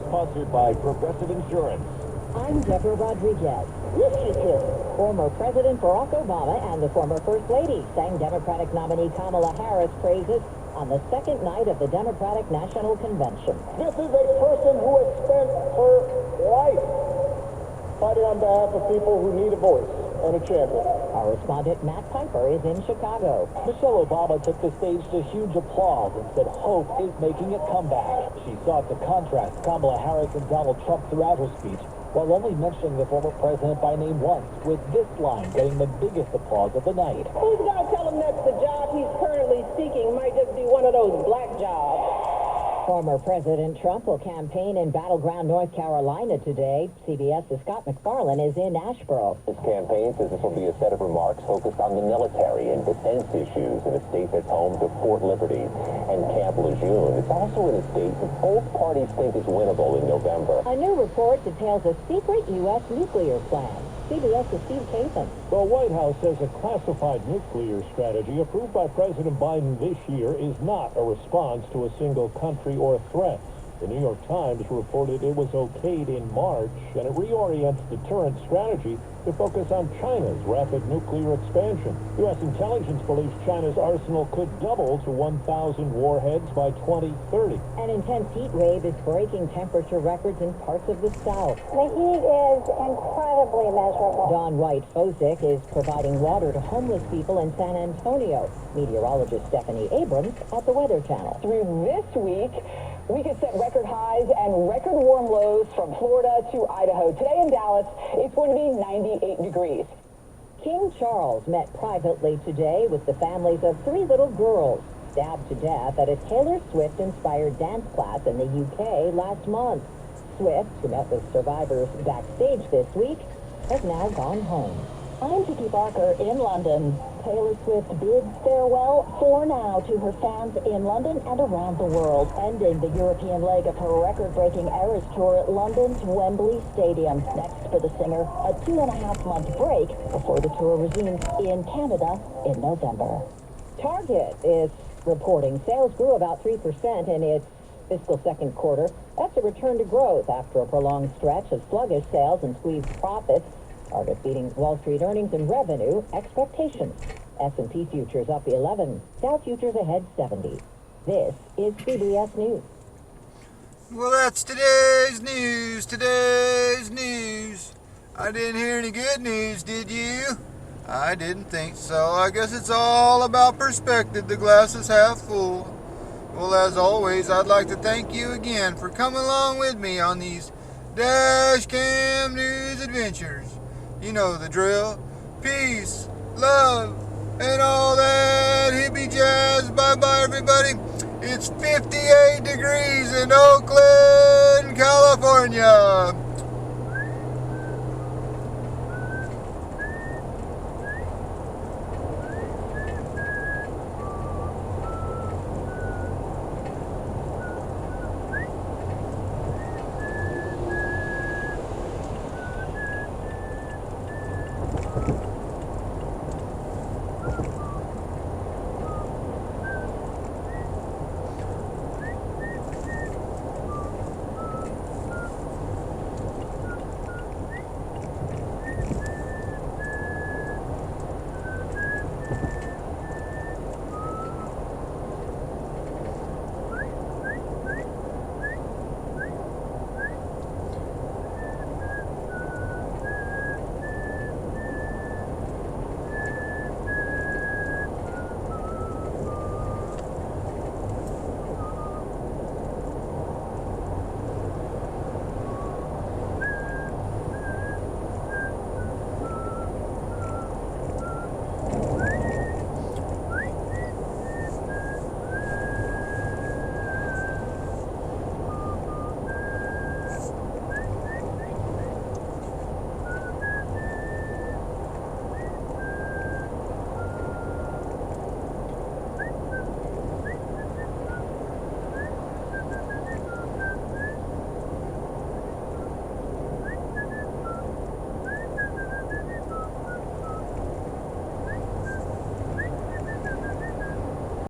sponsored by Progressive Insurance. I'm Deborah Rodriguez. Yes, she did. Former President Barack Obama and the former First Lady sang Democratic nominee Kamala Harris praises on the second night of the Democratic National Convention. This is a person who has spent her life fighting on behalf of people who need a voice and a champion. Our respondent Matt Piper is in Chicago. Michelle Obama took the stage to huge applause and said hope is making a comeback. She sought to contrast Kamala Harris and Donald Trump throughout her speech, while only mentioning the former president by name once, with this line getting the biggest applause of the night. Who's going to tell him that the job he's currently seeking might just be one of those black jobs? Former President Trump will campaign in battleground North Carolina today. CBS's Scott McFarlane is in Asheboro. His campaign says this will be a set of remarks focused on the military and defense issues in a state that's home to Fort Liberty and Camp Lejeune. It's also in a state that both parties think is winnable in November. A new report details a secret U.S. nuclear plan. CBS's Steve Cason. The White House says a classified nuclear strategy approved by President Biden this year is not a response to a single country or threat. The New York Times reported it was okayed in March, and it reorients deterrent strategy to focus on China's rapid nuclear expansion. U.S. intelligence believes China's arsenal could double to 1,000 warheads by 2030. An intense heat wave is breaking temperature records in parts of the South. The heat is incredibly miserable. Dawn White-Fosick is providing water to homeless people in San Antonio. Meteorologist Stephanie Abrams at the Weather Channel. Through this week, we could set record highs and record warm lows from Florida to Idaho. Today in Dallas, it's going to be 98 degrees. King Charles met privately today with the families of 3 little girls stabbed to death at a Taylor Swift-inspired dance class in the UK last month. Swift, who met with survivors backstage this week, has now gone home. I'm Vicky Barker in London. Taylor Swift bids farewell for now to her fans in London and around the world, ending the European leg of her record-breaking Eras Tour at London's Wembley Stadium. Next for the singer, a 2.5-month break before the tour resumes in Canada in November. Target is reporting sales grew about 3% in its fiscal second quarter. That's a return to growth after a prolonged stretch of sluggish sales and squeezed profits. Target beating Wall Street earnings and revenue expectations. S&P futures up 11. Dow futures ahead 70. This is CBS News. Well, that's today's news. Today's news. I didn't hear any good news, did you? I didn't think so. I guess it's all about perspective. The glass is half full. Well, as always, I'd like to thank you again for coming along with me on these Dash Cam News adventures. You know the drill. Peace, love, and all that hippie jazz. Bye-bye, everybody. It's 58 degrees in Oakland, California.